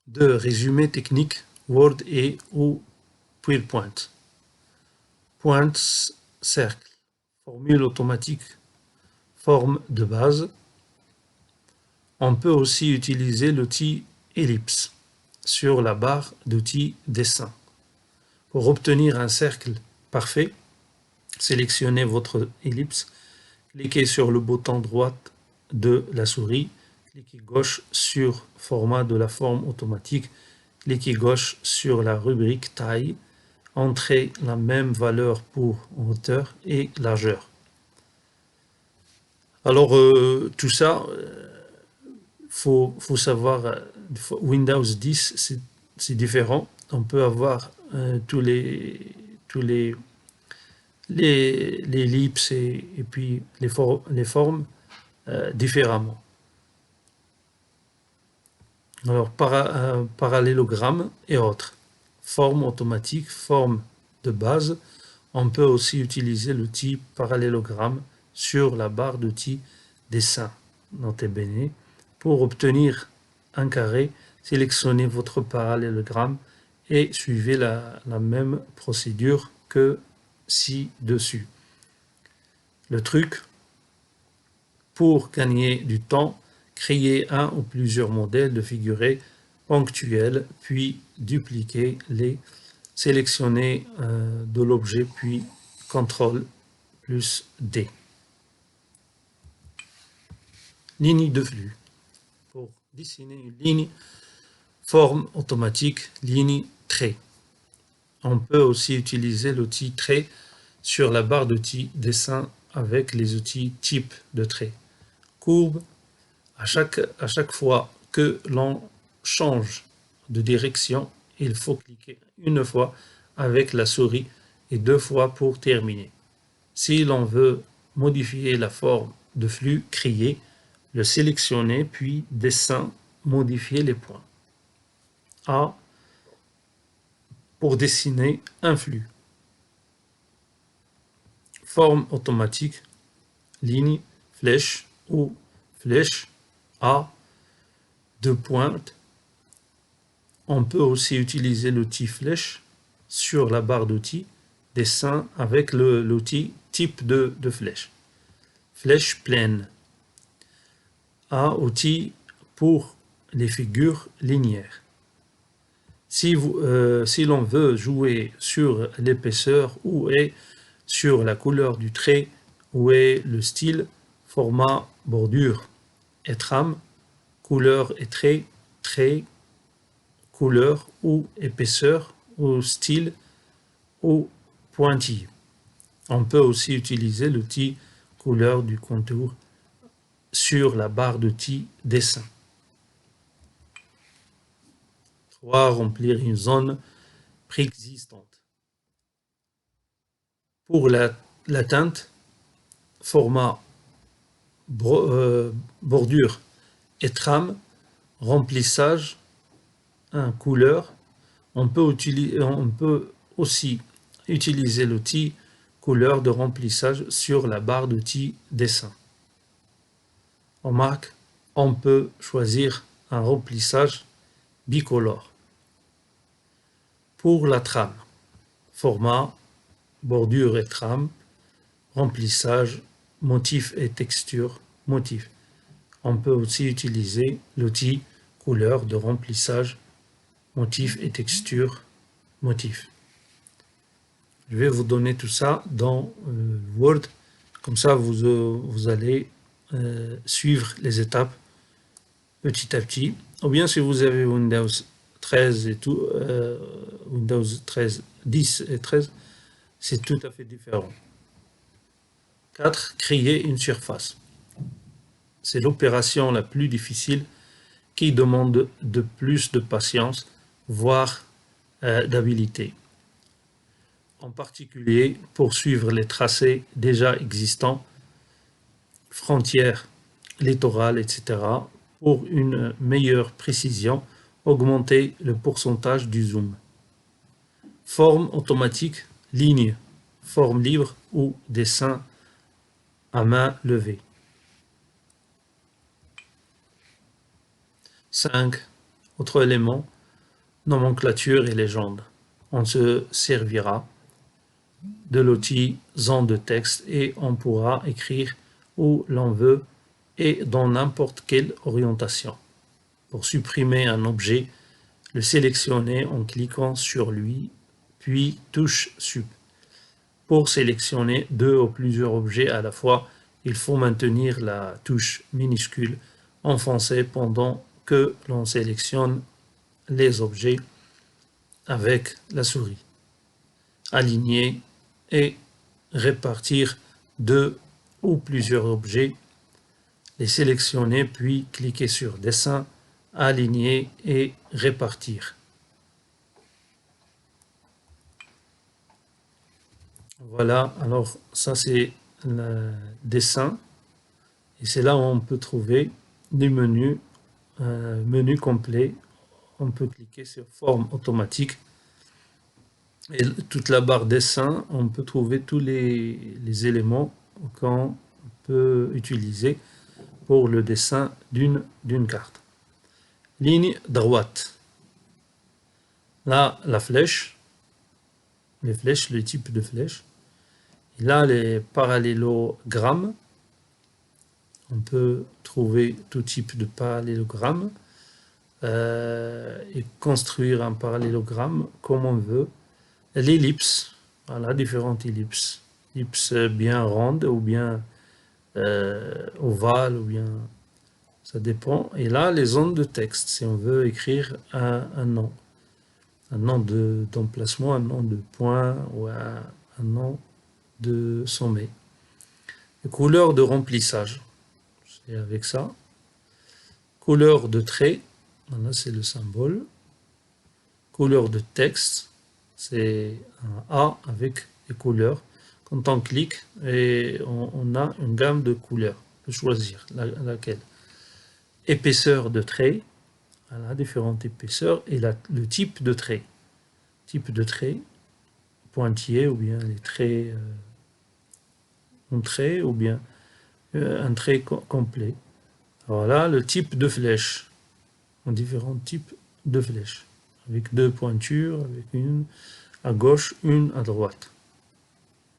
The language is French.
de résumé technique Word et ou PowerPoint. Points, cercle, formule automatique, forme de base. On peut aussi utiliser l'outil ellipse sur la barre d'outils dessin. Pour obtenir un cercle parfait, sélectionnez votre ellipse, cliquez sur le bouton droit de la souris, cliquez gauche sur format de la forme automatique, cliquez gauche sur la rubrique taille, entrez la même valeur pour hauteur et largeur. Alors tout ça, faut savoir, Windows 10 c'est différent. On peut avoir tous les ellipses et puis les formes différemment. Alors parallélogramme et autres. Forme automatique, forme de base. On peut aussi utiliser l'outil parallélogramme sur la barre d'outils dessin. Notez bien. Pour obtenir un carré, sélectionnez votre parallélogramme et suivez la même procédure que ci-dessus. Le truc, pour gagner du temps, créez un ou plusieurs modèles de figurés ponctuels, puis dupliquez-les, sélectionnez de l'objet, puis CTRL plus D. Ligne de flux. Pour dessiner une ligne, forme automatique, ligne, trait. On peut aussi utiliser l'outil trait sur la barre d'outils dessin avec les outils type de trait. Courbe, à chaque fois que l'on change de direction, il faut cliquer une fois avec la souris et 2 fois pour terminer. Si l'on veut modifier la forme de flux créé, le sélectionner puis dessin, modifier les points. A pour dessiner un flux. Forme automatique, ligne, flèche ou flèche A, 2 pointes. On peut aussi utiliser l'outil flèche sur la barre d'outils dessin avec l'outil type de flèche. Flèche pleine. A, outil pour les figures linéaires. Si l'on veut jouer sur l'épaisseur ou est sur la couleur du trait ou est le style, format, bordure et trame, couleur et trait, couleur ou épaisseur ou style ou pointillé. On peut aussi utiliser l'outil couleur du contour sur la barre d'outils dessin. 3. Remplir une zone préexistante. Pour la teinte, format, bordure et trame, remplissage, couleur. On peut aussi utiliser l'outil couleur de remplissage sur la barre d'outils dessin. Remarque, on peut choisir un remplissage bicolore. Pour la trame, format, bordure et trame, remplissage, motif et texture, motif. On peut aussi utiliser l'outil couleur de remplissage, motif et texture, motif. Je vais vous donner tout ça dans Word, comme ça vous allez suivre les étapes petit à petit. Ou bien si vous avez Windows 13 et tout, Windows 13, 10 et 13, c'est tout à fait différent. 4. Créer une surface. C'est l'opération la plus difficile qui demande de plus de patience, voire d'habilité. En particulier pour suivre les tracés déjà existants, frontières, littorales, etc. Pour une meilleure précision, augmenter le pourcentage du zoom. Forme automatique, ligne, forme libre ou dessin à main levée. 5. Autre élément, nomenclature et légende. On se servira de l'outil zone de texte et on pourra écrire où l'on veut et dans n'importe quelle orientation. Pour supprimer un objet, le sélectionner en cliquant sur lui, puis touche Sup. Pour sélectionner deux ou plusieurs objets à la fois, il faut maintenir la touche minuscule enfoncée pendant que l'on sélectionne les objets avec la souris. Aligner et répartir deux ou plusieurs objets, les sélectionner puis cliquer sur Dessin, Aligner et répartir. Voilà, alors ça c'est le dessin et c'est là où on peut trouver des menus, menu complet. On peut cliquer sur forme automatique et toute la barre dessin, on peut trouver tous les éléments qu'on peut utiliser pour le dessin d'une carte. Ligne droite. Là, la flèche, les flèches, le type de flèche. Et là, les parallélogrammes. On peut trouver tout type de parallélogramme et construire un parallélogramme comme on veut. L'ellipse, voilà, différentes ellipses. Ellipse bien ronde ou bien ovale ou bien... Ça dépend. Et là, les zones de texte, si on veut écrire un nom d'emplacement, un nom de point ou un nom de sommet. Les couleurs de remplissage, c'est avec ça. Couleur de trait, voilà, c'est le symbole. Couleur de texte, c'est un A avec les couleurs. Quand on clique, et on a une gamme de couleurs. On peut choisir laquelle. Épaisseur de trait, voilà, différentes épaisseurs, et le type de trait. Type de trait, pointillé, ou bien les traits en trait, ou bien un trait complet. Voilà le type de flèche, différents types de flèches, avec deux pointures, avec une à gauche, une à droite.